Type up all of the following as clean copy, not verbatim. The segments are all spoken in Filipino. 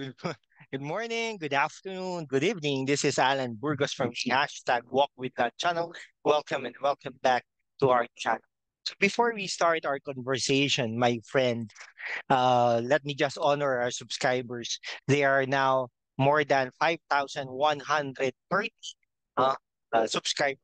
Good, good morning, good afternoon, good evening. This is Alan Burgos from the hashtag Walk with That channel. Welcome and welcome back to our channel. So before we start our conversation, my friend, let me just honor our subscribers. They are now more than 5,130 uh, subscribers.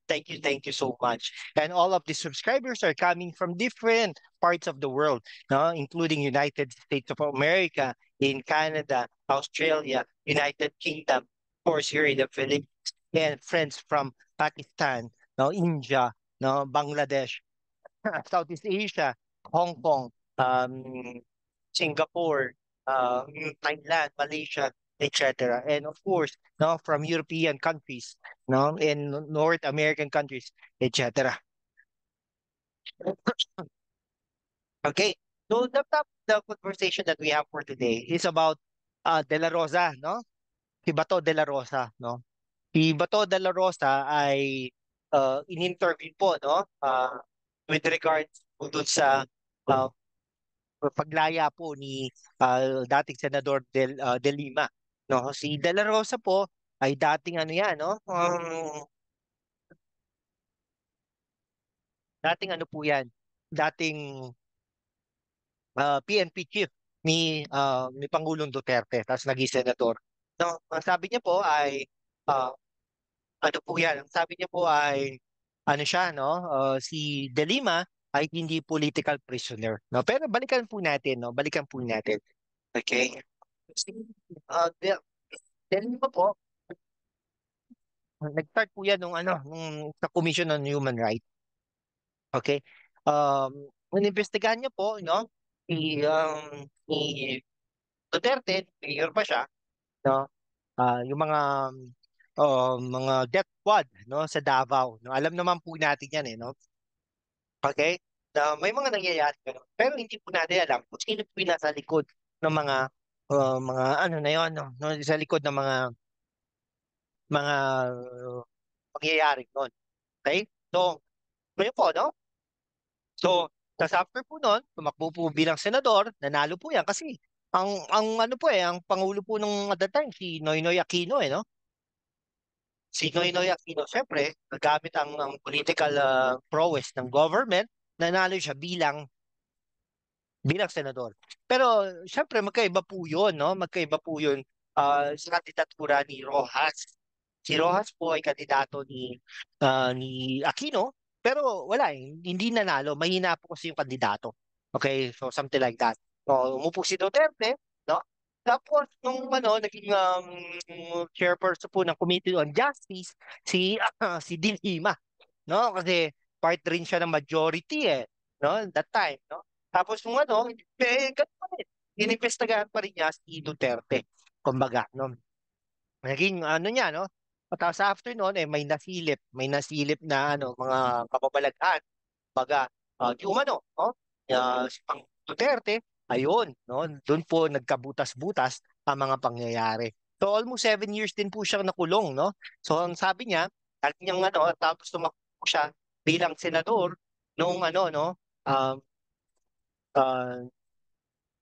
Thank you so much. And all of the subscribers are coming from different parts of the world, no? Including United States of America, in Canada, Australia, United Kingdom, of course here in the Philippines, and friends from Pakistan, no, India, no, Bangladesh, Southeast Asia, Hong Kong, Singapore, Thailand, Malaysia, etc. And of course, no, from European countries, no, and North American countries, etc. Okay. So the conversation that we have for today is about De La Rosa, no? Si Bato De La Rosa, no? Si Bato De La Rosa ay in-interview po, no? With regards po dun sa uh, paglaya po ni dating Senador De Lima, no? Si De La Rosa po ay dating ano yan, no? Dating ano po yan? Dating PNP chief ni Pangulong Duterte, tapos naging senador. No, ang sabi niya po ay ah, ano po yan? Ang sabi niya po ay ano siya, no? Si De Lima ay hindi political prisoner, no? Pero balikan po natin, no? Balikan po natin. Okay? Si De Lima po, nag-start po yan nung sa Commission on Human Rights. Okay? Inimbestigahan niya po, no? Si Duterte, mayor pa siya, no? Yung mga death squad, no, sa Davao, no. Alam naman po natin 'yan, no. Okay? Na may mga nangyayari gano'n. Pero hindi po natin alam kung sino po yung nasa likod ng mga ano na 'yon, no, sa likod ng mga pangyayari no'n. Okay? So, ngayon po, no? So, tas after po no'n, tumakbo po bilang senador, nanalo po 'yan kasi ang ano po ang pangulo po nung at that time si Noynoy Aquino, no? Si Noynoy Aquino, siyempre, nagamit ang political prowess ng government, nanalo siya bilang senador. Pero siyempre magkaiba po 'yun, no? Magkaiba po 'yun sa kandidatura ni Rojas. Si Rojas po ay kandidato ni Aquino, pero wala hindi nanalo, mahina po kasi yung kandidato. Okay, so something like that. So umupo si Duterte, no? Tapos nung naging chairperson po ng Committee on Justice si De Lima, no? Kasi part rin siya ng majority no? That time, no? Tapos nung ganun pa rin. Inimbestigahan pa rin niya si Duterte. Kumbaga, no? Naging ano niya, no? Tapos after noon, may nasilip na mga kababalaghan. Baga, di umano, no? Si Pang Duterte, ayun, no? Doon po nagkabutas-butas ang mga pangyayari. So almost 7 years din po siyang nakulong, no? So ang sabi niya, at niyang tapos tumakbo siya bilang senador noong no? Um, uh,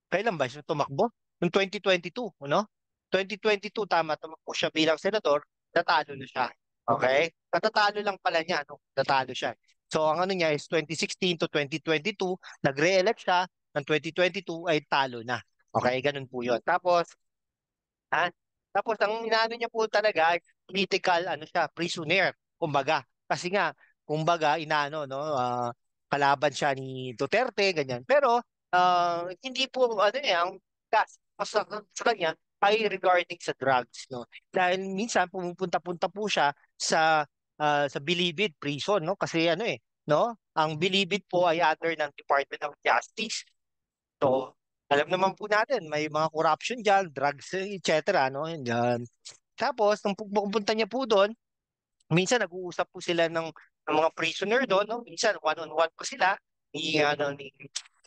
kailan ba siya tumakbo? Noong 2022, no? 2022, tama, tumakbo siya bilang senador, natalo na siya. Okay? Natatalo lang pala niya, no? Natalo siya. So, ang ano niya is 2016 to 2022, nag-re-elect siya, ng 2022 ay talo na. Okay? Ganun po yun. Ah, tapos ang inaano niya po talaga, ay political, siya, prisoner, kumbaga. Kasi nga, kumbaga, kalaban siya ni Duterte, ganyan. Pero, hindi po, ang gas sa kanya ay regarding sa drugs, no? Dahil minsan pumupunta-punta po siya sa Bilibid prison, no? Kasi no? Ang Bilibid po ay under ng Department of Justice. So, alam naman po natin, may mga corruption dyan, drugs, etc. No? Yan. Tapos, nung pupunta niya po doon, minsan nag-uusap po sila ng mga prisoner doon. No? Minsan, one-on-one po sila ni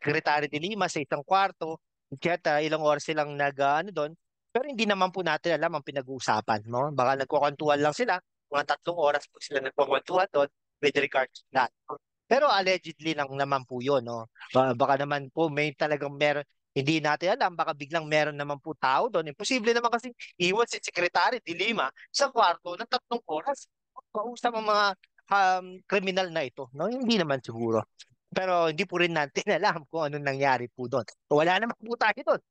Secretary de Lima sa isang kwarto, etc. Ilang oras silang doon. Pero hindi naman po natin alam ang pinag-uusapan. No? Baka nagkukwentuhan lang sila. Mga 3 oras po sila nagkukwentuhan doon with regards to that. Pero allegedly lang naman po yun. No? Baka naman po may talagang meron, Hindi natin alam, baka biglang meron naman po tao doon. Imposible naman kasi iwan si Secretary de Lima sa kwarto ng 3 oras. Kausap ang mga kriminal na ito. No? Hindi naman siguro. Pero hindi po rin natin alam kung anong nangyari po doon. Wala naman po tayo doon.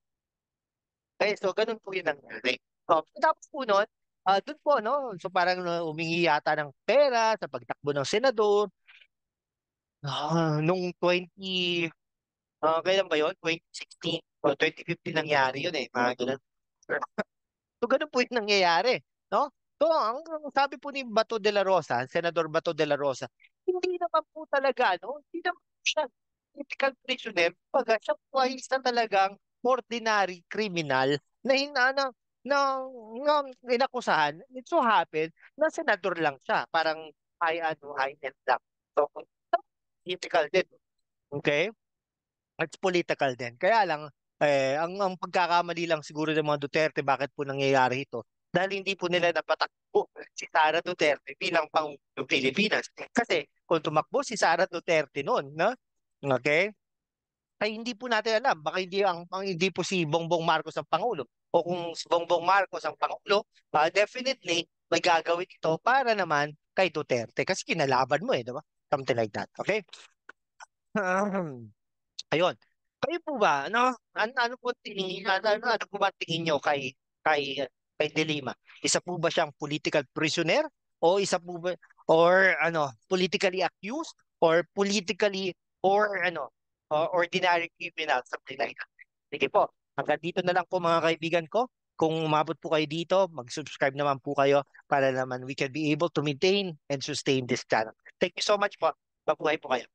Okay, so ganun po yung nangyari. Tapos po noon, doon po, no? So parang umingi yata ng pera sa pagtakbo ng senador. Nung kailan ba yun? 2016 o 2015 nangyari yun eh. Mga ganun. So, ganun po yung nangyayari. No? So, ang sabi po ni Bato de la Rosa, Senador Bato de la Rosa, hindi naman po talaga, no? Hindi naman po siya political prisoner. Pag siya po ay isa talagang ordinary criminal na na inakusahan. It so happen na senador lang siya. Parang high net lang. So, political din. Okay? It's political din. Kaya lang, ang pagkakamali lang siguro ng mga Duterte, bakit po nangyayari ito? Dahil hindi po nila napatakbo si Sara Duterte bilang Pangulo ng Pilipinas. Kasi kung tumakbo si Sara Duterte noon, no? Okay? Ay hindi po natin alam. Baka hindi po si Bongbong Marcos ang Pangulo. O kung si Bongbong Marcos ang Pangulo, definitely may gagawin ito para naman kay Duterte. Kasi kinalaban mo di ba? Something like that. Okay? Ayun. Kayo po ba, ano po ano po ba tingin niyo kay De Lima? Isa po ba siyang political prisoner o isa po ba or politically accused or politically or ordinary criminal, something like that. Sige po. Hanggang dito na lang po mga kaibigan ko. Kung umabot po kayo dito, mag-subscribe naman po kayo para naman we can be able to maintain and sustain this channel. Thank you so much po. Mabuhay po kayo.